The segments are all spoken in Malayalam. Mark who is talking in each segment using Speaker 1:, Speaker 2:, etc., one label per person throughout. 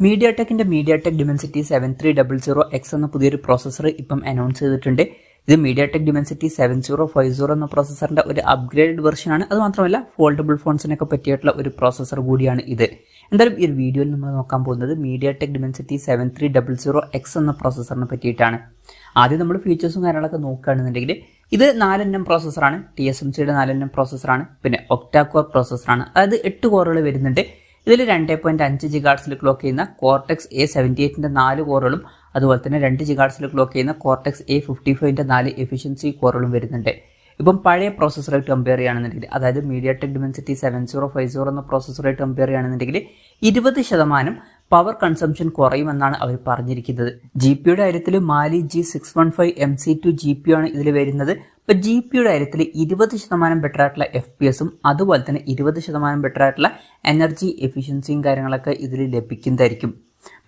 Speaker 1: മീഡിയാടെക്കിന്റെ മീഡിയാടെക് ഡിമെൻസിറ്റി 7300X എന്ന പുതിയൊരു പ്രോസസ്സർ ഇപ്പം അനൗൺസ് ചെയ്തിട്ടുണ്ട്. ഇത് മീഡിയാടെക് ഡിമെൻസിറ്റി 7050 എന്ന പ്രോസസ്സറിന്റെ ഒരു അപ്ഗ്രേഡഡ് വെർഷനാണ്. അത് മാത്രമല്ല ഫോൾഡബിൾ ഫോൺസിനൊക്കെ പറ്റിയിട്ടുള്ള ഒരു പ്രോസസ്സർ കൂടിയാണ് ഇത്. എന്തായാലും ഈ ഒരു വീഡിയോയിൽ നമ്മൾ നോക്കാൻ പോകുന്നത് മീഡിയാടെക് ഡിമെൻസിറ്റി 7300X എന്ന പ്രോസസ്സറിനെ പറ്റിയിട്ടാണ്. ആദ്യം നമ്മൾ ഫീച്ചേഴ്സും കാര്യങ്ങളൊക്കെ നോക്കുകയാണെന്നുണ്ടെങ്കിൽ ഇത് 4nm പ്രോസസ്സറാണ്, TSMCയുടെ 4nm പ്രോസസ്സറാണ്. പിന്നെ ഒക്ടാ കോർ പ്രോസസ്സറാണ്, അതായത് 8 കോറുകൾ വരുന്നുണ്ട്. ഇതിൽ 2.5 GHz ക്ലോക്ക് ചെയ്യുന്ന കോർട്ടെക്സ് A78ന്റെ 4 കോറുകളും അതുപോലെ തന്നെ 2 GHz ക്ലോക്ക് ചെയ്യുന്ന കോർട്ടെക്സ് A55ന്റെ 4 എഫിഷ്യൻസി കോറുകളും വരുന്നുണ്ട്. ഇപ്പം പഴയ പ്രോസസ്സറായിട്ട് കമ്പയർ ചെയ്യുകയാണെന്നുണ്ടെങ്കിൽ, അതായത് മീഡിയാടെക് ഡിമെൻസിറ്റി 7050 എന്ന പ്രോസസ്സറായിട്ട് കമ്പയർ ചെയ്യുകയാണെന്നുണ്ടെങ്കിൽ 20% പവർ കൺസംഷൻ കുറയുമെന്നാണ് അവർ പറഞ്ഞിരിക്കുന്നത്. GPUയുടെ കാര്യത്തിൽ മാലി G615 MC2 GPU ആണ് ഇതിൽ വരുന്നത്. ഇപ്പോൾ GPUയുടെ കാര്യത്തിൽ 20% ബെറ്റർ ആയിട്ടുള്ള FPS-ഉം അതുപോലെ തന്നെ 20% ബെറ്റർ ആയിട്ടുള്ള എനർജി എഫിഷ്യൻസിയും കാര്യങ്ങളൊക്കെ ഇതിൽ ലഭിക്കുന്നതായിരിക്കും.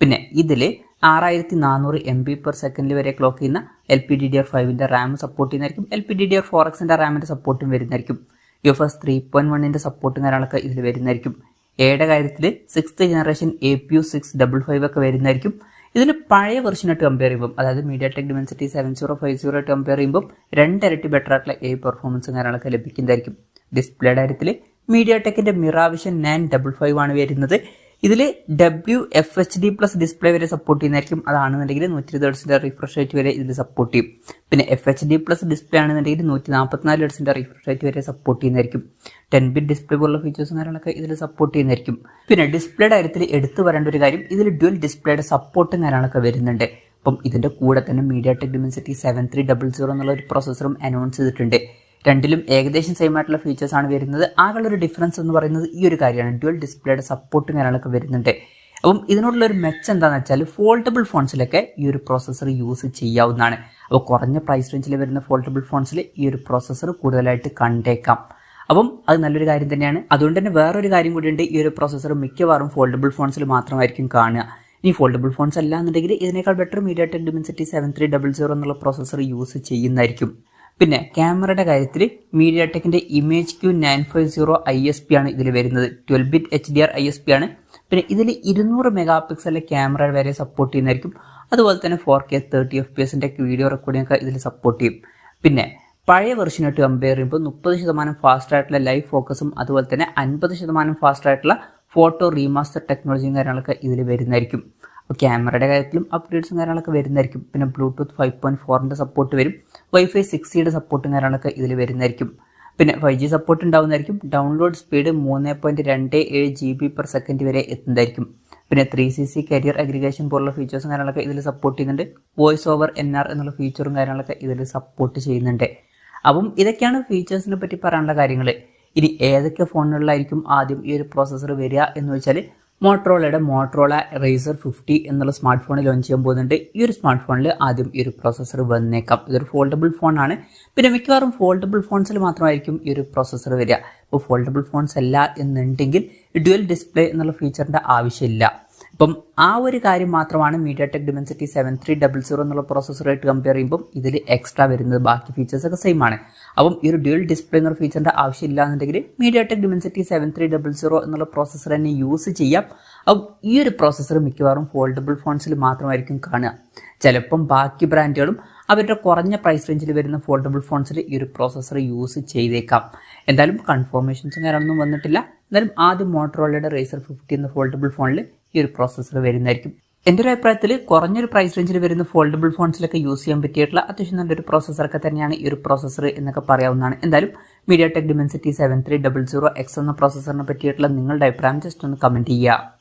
Speaker 1: പിന്നെ ഇതിൽ 6400 MB/s വരെ ക്ലോക്ക് ചെയ്യുന്ന LPDDR5ന്റെ റാം സപ്പോർട്ട് ചെയ്യുന്നതായിരിക്കും. LPDDR4Xന്റെ റാമിന്റെ സപ്പോർട്ടും വരുന്നതായിരിക്കും. UFS 3.1ന്റെ സപ്പോർട്ടും കാര്യങ്ങളൊക്കെ ഇതിൽ വരുന്നതായിരിക്കും. എയുടെ കാര്യത്തിൽ 6th ജനറേഷൻ APU 655 ഒക്കെ വരുന്നതായിരിക്കും. ഇതിൽ പഴയ വെർഷനായിട്ട് കമ്പയർ ചെയ്യുമ്പോൾ, അതായത് മീഡിയാടെക് ഡിമെൻസിറ്റി 7050 ആയിട്ട് കമ്പയർ ചെയ്യുമ്പോൾ 2 ഇരട്ടി ബെറ്റർ ആയിട്ടുള്ള പെർഫോമൻസും കാര്യങ്ങളൊക്കെ ലഭിക്കുന്നതായിരിക്കും. ഡിസ്പ്ലേയുടെ കാര്യത്തിൽ മീഡിയാടെക്കിന്റെ മിറാവിഷൻ 955 ആണ് വരുന്നത്. ഇതിൽ WFHD+ ഡിസ്പ്ലേ വരെ സപ്പോർട്ട് ചെയ്യുന്നതായിരിക്കും. അതാണെന്നുണ്ടെങ്കിൽ 120 Hz റിഫ്രഷ് റേറ്റ് വരെ ഇതിൽ സപ്പോർട്ട് ചെയ്യും. പിന്നെ FHD+ ഡിസ്പ്ലേ ആണെന്നുണ്ടെങ്കിൽ 144 Hz റിഫ്രഷ് റേറ്റ് വരെ സപ്പോർട്ട് ചെയ്യുന്നതായിരിക്കും. 10-bit ഡിസ്പ്ലേ പോലുള്ള ഫീച്ചേഴ്സും കാര്യങ്ങളൊക്കെ ഇതിൽ സപ്പോർട്ട് ചെയ്യുന്നതായിരിക്കും. പിന്നെ ഡിസ്പ്ലേയുടെ കാര്യത്തിൽ എടുത്തു വരേണ്ട ഒരു കാര്യം, ഇതിൽ ഡ്യുവൽ ഡിസ്പ്ലേയുടെ സപ്പോർട്ടും കാര്യങ്ങളൊക്കെ വരുന്നുണ്ട്. അപ്പം ഇതിന്റെ കൂടെ തന്നെ മീഡിയാടെക് ഡിമെൻസിറ്റി 7300 എന്നുള്ള ഒരു പ്രോസസ്സറും അനൗൺസ് ചെയ്തിട്ടുണ്ട്. രണ്ടിലും ഏകദേശം സെയിം ആയിട്ടുള്ള ഫീച്ചേഴ്സ് ആണ് വരുന്നത്. ആകെയുള്ളൊരു ഡിഫറൻസ് എന്ന് പറയുന്നത് ഈ ഒരു കാര്യമാണ്, ഡ്യുവൽ ഡിസ്പ്ലേയുടെ സപ്പോർട്ടും കാര്യങ്ങളൊക്കെ വരുന്നുണ്ട്. അപ്പം ഇതിനോടുള്ള ഒരു മെച്ചം എന്താണെന്ന് വെച്ചാൽ ഫോൾഡബിൾ ഫോൺസിലൊക്കെ ഈ ഒരു പ്രോസസ്സർ യൂസ് ചെയ്യാവുന്നതാണ്. അപ്പോൾ കുറഞ്ഞ പ്രൈസ് റേഞ്ചിൽ വരുന്ന ഫോൾഡബിൾ ഫോൺസിൽ ഈ ഒരു പ്രോസസ്സർ കൂടുതലായിട്ട് കണ്ടേക്കാം. അപ്പം അത് നല്ലൊരു കാര്യം തന്നെയാണ്. അതുകൊണ്ട് തന്നെ വേറൊരു കാര്യം കൂടിയുണ്ട്, ഈ ഒരു പ്രോസസ്സർ മിക്കവാറും ഫോൾഡബിൾ ഫോൺസിൽ മാത്രമായിരിക്കും കാണുക. ഇനി ഫോൾഡബിൾ ഫോൺസ് അല്ല എന്നുണ്ടെങ്കിൽ ഇതിനേക്കാൾ ബെറ്റർ മീഡിയാടെക് ഡിമെൻസിറ്റി 7300 എന്നുള്ള പ്രോസസ്സർ യൂസ് ചെയ്യുന്നതായിരിക്കും. പിന്നെ ക്യാമറയുടെ കാര്യത്തിൽ മീഡിയാടെക്കിന്റെ ImageQ950 ISP ആണ് ഇതിൽ വരുന്നത്. 12-bit HDR ISP ആണ്. പിന്നെ ഇതിൽ 200 MP ക്യാമറ വരെ സപ്പോർട്ട് ചെയ്യുന്നതായിരിക്കും. അതുപോലെ തന്നെ 4K 30 FPS വീഡിയോ റെക്കോർഡിംഗ് ഒക്കെ ഇതിൽ സപ്പോർട്ട് ചെയ്യും. പിന്നെ പഴയ വെർഷനായിട്ട് കമ്പയർ ചെയ്യുമ്പോൾ 30% ഫാസ്റ്റ് ആയിട്ടുള്ള ലൈവ് ഫോക്കസും അതുപോലെ തന്നെ 50% ഫാസ്റ്റ് ആയിട്ടുള്ള ഫോട്ടോ റീമാസ്റ്റർ ടെക്നോളജിയും കാര്യങ്ങളൊക്കെ ഇതിൽ വരുന്നതായിരിക്കും. അപ്പോൾ ക്യാമറയുടെ കാര്യത്തിലും അപ്ഗ്രേഡ്സും കാര്യങ്ങളൊക്കെ വരുന്നതായിരിക്കും. പിന്നെ ബ്ലൂടൂത്ത് 5.4ന്റെ സപ്പോർട്ട് വരും. Wi-Fi 6Eയുടെ സപ്പോർട്ടും കാര്യങ്ങളൊക്കെ ഇതിൽ വരുന്നതായിരിക്കും. പിന്നെ 5G support ഉണ്ടാവുന്നതായിരിക്കും. Download speed 3.27 GB/s വരെ എത്തുന്നതായിരിക്കും. പിന്നെ 3CC കരിയർ അഗ്രിഗേഷൻ പോലുള്ള ഫീച്ചേഴ്സും കാര്യങ്ങളൊക്കെ ഇതിൽ സപ്പോർട്ട് ചെയ്യുന്നുണ്ട്. വോയിസ് ഓവർ NR എന്നുള്ള ഫീച്ചറും കാര്യങ്ങളൊക്കെ ഇതിൽ സപ്പോർട്ട് ചെയ്യുന്നുണ്ട്. അപ്പം ഇതൊക്കെയാണ് ഫീച്ചേഴ്സിനെ പറ്റി പറയാനുള്ള കാര്യങ്ങൾ. ഇനി ഏതൊക്കെ ഫോണുകളിലായിരിക്കും ആദ്യം ഈ ഒരു പ്രോസസ്സർ വരിക എന്ന് വെച്ചാൽ, മോട്ടറോളയുടെ മോട്ടറോള റൈസർ 50 എന്നുള്ള സ്മാർട്ട് ഫോൺ ലോഞ്ച് ചെയ്യാൻ പോകുന്നുണ്ട്. ഈ ഒരു സ്മാർട്ട് ഫോണിൽ ആദ്യം ഈ ഒരു പ്രോസസ്സർ വന്നേക്കാം. ഇതൊരു ഫോൾഡബിൾ ഫോണാണ്. പിന്നെ മിക്കവാറും ഫോൾഡബിൾ ഫോൺസിൽ മാത്രമായിരിക്കും ഈ ഒരു പ്രോസസ്സർ വരിക. ഇപ്പോൾ ഫോൾഡബിൾ ഫോൺസ് അല്ല എന്നുണ്ടെങ്കിൽ ഡ്യുവൽ ഡിസ്പ്ലേ എന്നുള്ള ഫീച്ചറിന്റെ ആവശ്യമില്ല. അപ്പം ആ ഒരു കാര്യം മാത്രമാണ് മീഡിയാടെക് ഡിമെൻസിറ്റി 7300 എന്നുള്ള പ്രോസസ്സറായിട്ട് കമ്പയർ ചെയ്യുമ്പോൾ ഇതിൽ എക്സ്ട്രാ വരുന്നത്. ബാക്കി ഫീച്ചേഴ്സ് ഒക്കെ സെയിം ആണ്. അപ്പം ഈ ഒരു ഡ്യുവൽ ഡിസ്പ്ലേ എന്നുള്ള ഫീച്ചറിന്റെ ആവശ്യമില്ല എന്നുണ്ടെങ്കിൽ മീഡിയാടെക് ഡിമെൻസിറ്റി 7300 എന്നുള്ള പ്രോസസ്സർ തന്നെ യൂസ് ചെയ്യാം. അപ്പം ഈ ഒരു പ്രോസസ്സർ മിക്കവാറും ഫോൾഡബിൾ ഫോൺസിൽ മാത്രമായിരിക്കും കാണുക. ചിലപ്പം ബാക്കി ബ്രാൻഡുകളും അവരുടെ കുറഞ്ഞ പ്രൈസ് റേഞ്ചിൽ വരുന്ന ഫോൾഡബിൾ ഫോൺസിൽ ഈ ഒരു പ്രോസസ്സർ യൂസ് ചെയ്തേക്കാം. എന്തായാലും കൺഫർമേഷൻസും കാര്യമൊന്നും വന്നിട്ടില്ല. എന്നാലും ആദ്യം മോട്ടറോളയുടെ റൈസർ 50 എന്ന ഫോൾഡബിൾ ഫോണിൽ ഈ ഒരു പ്രോസസ്സർ വരുന്നതായിരിക്കും. എൻ്റെ ഒരു അഭിപ്രായത്തിൽ കുറഞ്ഞൊരു പ്രൈസ് റേഞ്ചിൽ വരുന്ന ഫോൾഡബിൾ ഫോൺസിലൊക്കെ യൂസ് ചെയ്യാൻ പറ്റിയിട്ടുള്ള അത്യാവശ്യം നല്ലൊരു പ്രോസസ്സറൊക്കെ തന്നെയാണ് ഈ ഒരു പ്രോസസ്സർ എന്നൊക്കെ പറയാവുന്നതാണ്. എന്തായാലും മീഡിയാടെക് ഡിമെൻസിറ്റി 7300X എന്ന പ്രോസസ്സറിനെ പറ്റിയിട്ടുള്ള നിങ്ങളുടെ അഭിപ്രായം ജസ്റ്റ് ഒന്ന് കമൻറ്റ് ചെയ്യുക.